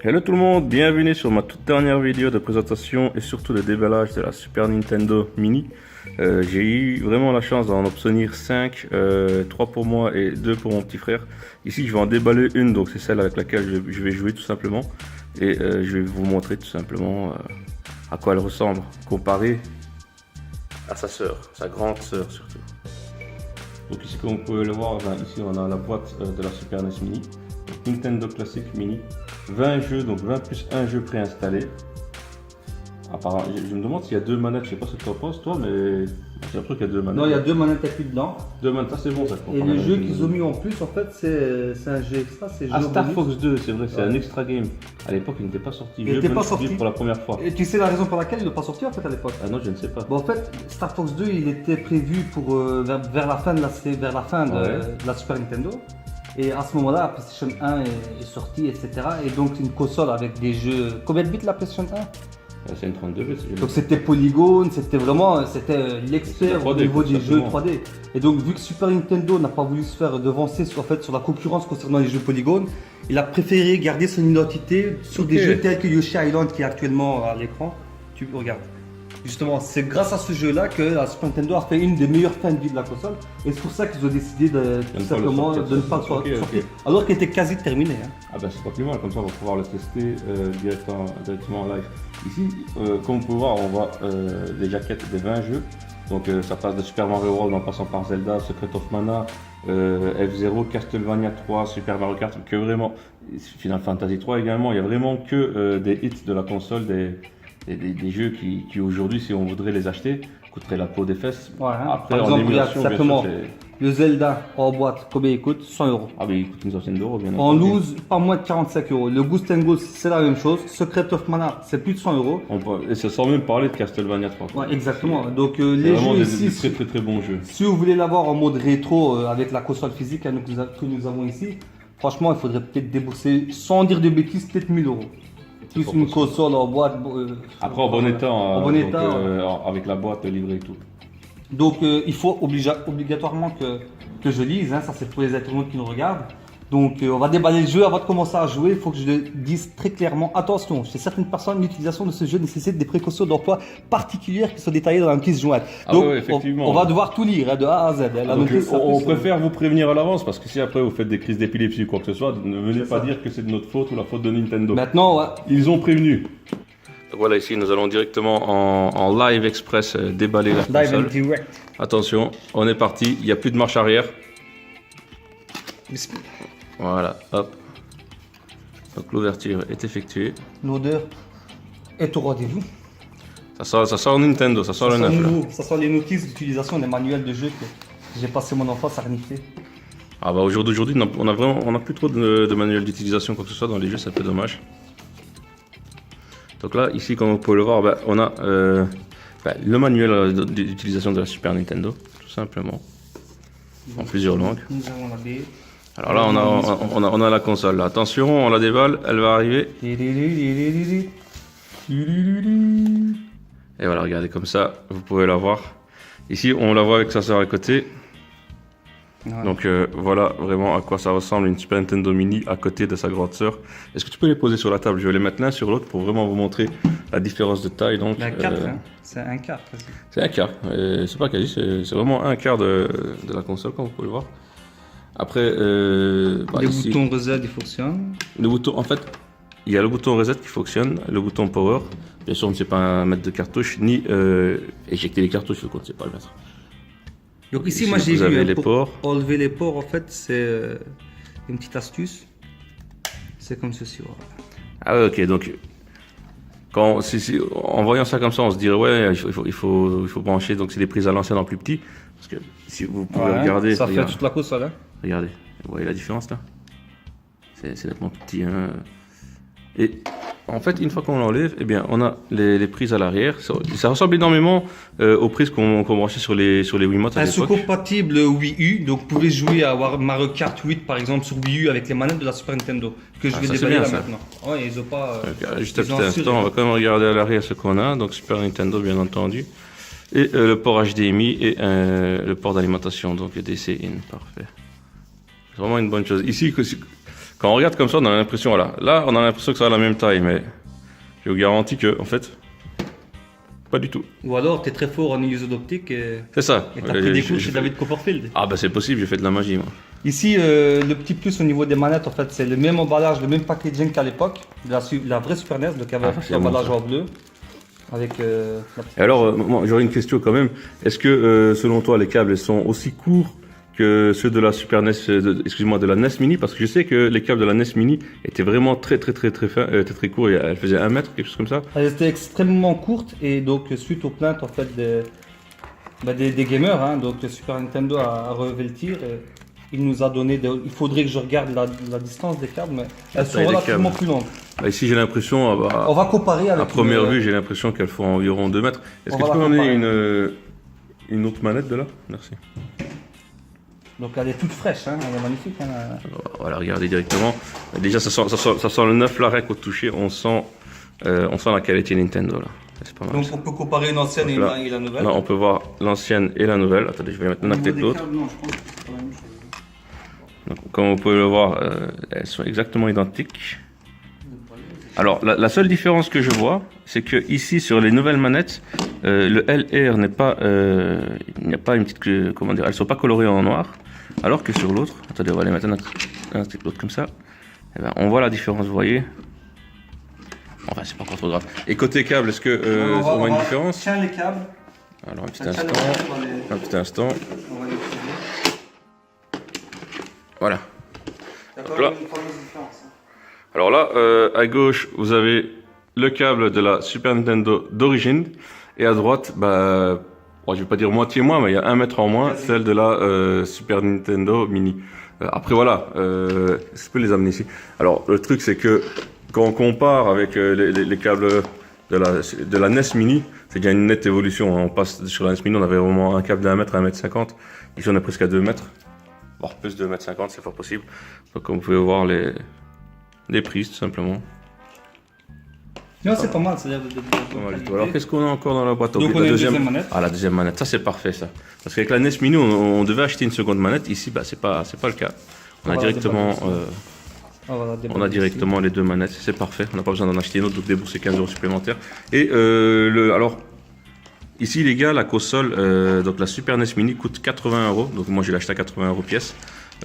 Hello tout le monde, bienvenue sur ma toute dernière vidéo de présentation et surtout de déballage de la Super Nintendo Mini. J'ai eu vraiment la chance d'en obtenir 5, 3 pour moi et 2 pour mon petit frère. Ici je vais en déballer une, donc c'est celle avec laquelle je vais jouer tout simplement. Et je vais vous montrer tout simplement à quoi elle ressemble, comparée à sa sœur, sa grande sœur surtout. Donc ici comme vous pouvez le voir, ici on a la boîte de la Super NES Mini. Nintendo Classic Mini, 20 jeux, donc 20 plus 1 jeu préinstallé. Apparemment, je me demande s'il y a deux manettes, je sais pas ce que tu en penses toi, mais j'ai l'impression qu'il y a deux manettes. Non, il y a deux manettes inclus dedans. Deux manettes, ça c'est bon ça. Et le jeu qu'ils ont mis en plus, en fait, c'est un jeu extra. Ah, Star Fox 2, c'est vrai, c'est un extra game. À l'époque, il n'était pas sorti. Il n'était pas sorti pour la première fois. Et tu sais la raison pour laquelle il n'est pas sorti en fait à l'époque? Ah non, je ne sais pas. Bon, en fait, Star Fox 2, il était prévu pour vers la fin de la Super Nintendo. Et à ce moment-là, la PlayStation 1 est sortie, etc. Et donc une console avec des jeux. Combien de bits la PlayStation 1? C'est une 32 bits. Donc c'était polygone, c'était vraiment l'expert au niveau des jeux 3D. Et donc vu que Super Nintendo n'a pas voulu se faire devancer sur la concurrence concernant les jeux polygones, il a préféré garder son identité sur des jeux tels que Yoshi Island qui est actuellement à l'écran. Tu regardes. Justement, c'est grâce à ce jeu-là que la Super Nintendo a fait une des meilleures fins de vie de la console. Et c'est pour ça qu'ils ont décidé tout simplement de ne pas le sortir. Alors qu'il était quasi terminé. Hein. Ah ben c'est pas plus mal, comme ça on va pouvoir le tester directement en live. Ici, comme vous pouvez voir, on voit des jaquettes des 20 jeux. Donc ça passe de Super Mario World en passant par Zelda, Secret of Mana, F-Zero, Castlevania 3, Super Mario Kart, que vraiment, Final Fantasy 3 également. Il y a vraiment que des hits de la console, des jeux qui aujourd'hui, si on voudrait les acheter, coûteraient la peau des fesses. Ouais, hein. Après, par en exemple, émulation, simplement le Zelda en boîte, combien il coûte? 100 €. Ah mais il coûte une centaine d'euros bien En loose, pas moins de 45 €. Le Ghost and Ghost, c'est la même chose. Secret of Mana, c'est plus de 100 €. Et ça sans même parler de Castlevania 3. Ouais, exactement. Donc les jeux ici, très bons jeux. Si vous voulez l'avoir en mode rétro avec la console physique que nous avons ici, franchement, il faudrait peut-être débourser, sans dire de bêtises, peut-être 1000 €. Plus une console en boîte. Après en bon état, avec la boîte livrée et tout. Donc il faut obligatoirement que je lise, hein, ça c'est pour les internautes qui nous regardent. Donc on va déballer le jeu. Avant de commencer à jouer, il faut que je le dise très clairement. Attention, chez certaines personnes, l'utilisation de ce jeu nécessite des précautions d'emploi particulières qui sont détaillées dans la pièce jointe. Donc on va devoir tout lire, hein, de A à Z. Hein, donc, on préfère vous prévenir à l'avance parce que si après vous faites des crises d'épilepsie ou quoi que ce soit, ne venez pas dire que c'est de notre faute ou la faute de Nintendo. Maintenant, ouais. Ils ont prévenu. Donc voilà, ici nous allons directement en live express déballer la console. Live and direct. Attention, on est parti, il n'y a plus de marche arrière. Voilà, hop. Donc l'ouverture est effectuée. L'odeur est au rendez-vous. Ça sort Nintendo, ça sort le neuf. Ça sort les notices d'utilisation des manuels de jeu que j'ai passé mon enfance à renifler. Ah bah au jour d'aujourd'hui, on a plus trop de manuels d'utilisation quoi que ce soit dans les jeux, c'est un peu dommage. Donc là, ici, comme vous pouvez le voir, on a le manuel d'utilisation de la Super Nintendo, tout simplement, en plusieurs langues. Nous avons la B. Alors là, on a la console. Là. Attention, on la déballe, elle va arriver. Et voilà, regardez comme ça, vous pouvez la voir. Ici, on la voit avec sa sœur à côté. Ouais. Donc voilà vraiment à quoi ça ressemble une Super Nintendo Mini à côté de sa grande sœur. Est-ce que tu peux les poser sur la table? Je vais les mettre l'un sur l'autre pour vraiment vous montrer la différence de taille. Donc, hein. C'est un quart. C'est un quart, c'est pas quasi, c'est vraiment un quart de la console comme vous pouvez le voir. Après, les boutons reset ils fonctionnent. Le bouton, en fait, il y a le bouton reset qui fonctionne, le bouton power. Bien sûr, on ne sait pas mettre de cartouche ni éjecter les cartouches, donc on ne sait pas le mettre. Donc ici, moi j'ai vu pour enlever les ports, en fait, c'est une petite astuce. C'est comme ceci. Voilà. Ah ouais, ok, donc en voyant ça comme ça, on se dirait ouais, il faut brancher, donc c'est des prises à l'ancienne en plus petit. Parce que si vous pouvez regarder. Ça fait toute la console, hein. Regardez, vous voyez la différence là? C'est nettement petit. Hein. Et en fait, une fois qu'on l'enlève, eh bien, on a les prises à l'arrière. Ça ressemble énormément aux prises qu'on branchait sur les Wiimote à l'époque. Elles sont compatibles Wii U, donc vous pouvez jouer à Mario Kart 8 par exemple sur Wii U avec les manettes de la Super Nintendo. Que je vais déballer là maintenant. Ouais, ils ont pas. Juste un petit instant, on va quand même regarder à l'arrière ce qu'on a. Donc Super Nintendo, bien entendu. Et le port HDMI et le port d'alimentation, donc DC in. Parfait. C'est vraiment une bonne chose. Ici, Quand on regarde comme ça, on a l'impression, voilà. Là, on a l'impression que ça a la même taille, mais je vous garantis que, en fait, pas du tout. Ou alors, tu es très fort en illusion d'optique et C'est ça. tu as pris des cours chez David Copperfield. Ah bah c'est possible, j'ai fait de la magie moi. Ici, le petit plus au niveau des manettes, en fait, c'est le même emballage, le même packaging qu'à l'époque, la vraie Super NES, donc avec c'est l'emballage bon, ça. en bleu. Avec la petite... Et alors, moi, j'aurais une question quand même. Est-ce que, selon toi, les câbles sont aussi courts que ceux de la Super NES, excuse-moi, de la NES Mini? Parce que je sais que les câbles de la NES Mini étaient vraiment très fins, très courts. Elles faisaient 1 mètre, quelque chose comme ça. Elle était extrêmement courte et donc suite aux plaintes en fait des gamers, hein, donc Super Nintendo a relevé le tir. Et il nous a donné, il faudrait que je regarde la distance des câbles, mais elles sont taille des relativement câbles. plus longues. Là, ici, j'ai l'impression, On va comparer avec à première vue, j'ai l'impression qu'elles font environ 2 mètres. Est-ce On que va tu peux la m'amener comparer. une autre manette de là? Merci. Donc elle est toute fraîche, hein, elle est magnifique. Hein. On va la regarder directement. Déjà, ça sent le neuf Larec au toucher. On sent la qualité Nintendo là. C'est pas mal. Donc ça. on peut comparer une ancienne Donc là, et la nouvelle. Là, on peut voir l'ancienne et la nouvelle. Attendez, je vais mettre l'un à côté de l'autre. Non, je pense que c'est pas la même chose. Donc, comme vous pouvez le voir, elles sont exactement identiques. Alors, la seule différence que je vois, c'est que ici sur les nouvelles manettes, le LR n'est pas, il n'y a pas une petite, comment dire, elles sont pas colorées en noir, alors que sur l'autre, attendez, on va les mettre un à côté de l'autre comme ça. Eh ben, on voit la différence, vous voyez. Enfin, c'est pas encore trop grave. Et côté câble, est-ce que on voit une différence? Tiens les câbles. Alors, un petit Tiens les instant. câbles, on va les- Un petit instant. on va les tirer. Voilà. Il y a Hop quand là. même une fameuse différence. Hein. Alors là, à gauche, vous avez le câble de la Super Nintendo d'origine. Et à droite, bah, bon, je vais pas dire moitié moins, mais il y a 1 mètre en moins, Quasi. celle de la Super Nintendo Mini. Après, voilà, je peux les amener ici. Alors, le truc, c'est que quand on compare avec les câbles de la NES Mini, c'est qu'il y a une nette évolution. On passe sur la NES Mini, on avait vraiment un câble d'1 mètre à 1 mètre 50. Ici, on est presque à 2 mètres. Voire plus de 2 mètres 50, c'est fort possible. Donc, comme vous pouvez voir, les prises, tout simplement. Non, c'est pas mal, c'est-à-dire Pas mal du tout. Alors, qu'est-ce qu'on a encore dans la boîte? Donc, Ok, on a une deuxième manette. Ah, la deuxième manette, ça c'est parfait ça. Parce qu'avec la NES Mini, on devait acheter une seconde manette. Ici, bah, c'est pas le cas. On a Voilà, directement, Ah, voilà, des on a bandes directement les deux manettes. C'est parfait. On n'a pas besoin d'en acheter une autre, donc débourser 15 € supplémentaires. Et alors, ici les gars, la console, donc la Super NES Mini coûte 80 €. Donc moi, je l'ai acheté à 80 € pièce.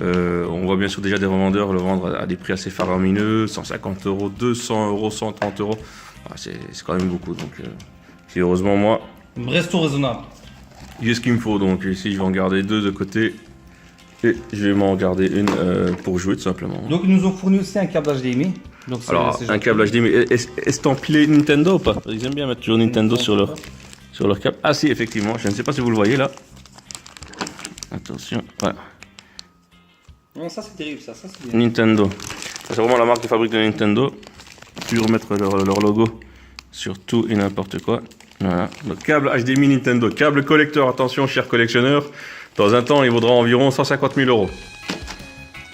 On voit bien sûr déjà des revendeurs le vendre à des prix assez faramineux, 150 €, 200 €, 130 €. Ah, c'est quand même beaucoup. Donc, si heureusement moi, ici. Restons raisonnables. j'ai ce qu'il me faut. Donc ici, je vais en garder deux de côté et je vais m'en garder une pour jouer tout simplement. Donc ils nous ont fourni aussi un câble HDMI. Donc, Alors, c'est un câble HDMI, estampillé Nintendo ou pas? Ils aiment bien mettre toujours Nintendo sur leur câble. Ah si, effectivement, je ne sais pas si vous le voyez là. Attention, voilà. Non, ça c'est terrible, ça c'est bien. Nintendo. Ça, c'est vraiment la marque de fabrique de Nintendo. Toujours mettre leur logo sur tout et n'importe quoi. Voilà. Donc, câble HDMI Nintendo. Câble collecteur, attention, chers collectionneurs. Dans un temps, il vaudra environ 150 000 €.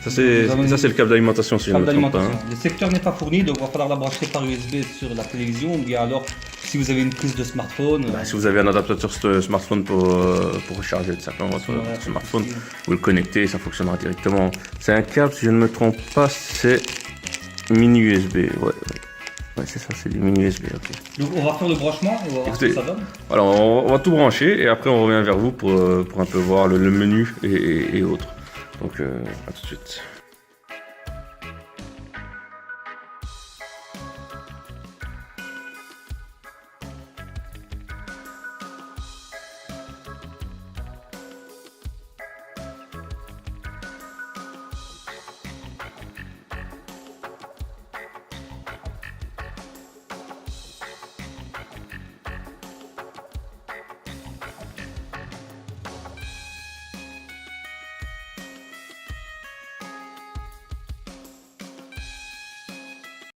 Ça, c'est le câble d'alimentation, si je ne me Câble trompe pas. d'alimentation. Le secteur n'est pas fourni, donc il va falloir la brancher par USB sur la télévision. Ou bien alors, si vous avez une prise de smartphone. Bah, si vous avez un adaptateur smartphone pour recharger tout simplement votre Voilà, smartphone, c'est- vous le connectez et ça fonctionnera directement. C'est un câble, si je ne me trompe pas, c'est mini USB. Ouais, c'est ça, c'est du mini USB. Ok. Donc on va faire le branchement et on va voir ce que Écoutez, ça donne. Alors, on va tout brancher et après on revient vers vous pour un peu voir le menu et autres. Donc, à tout de suite.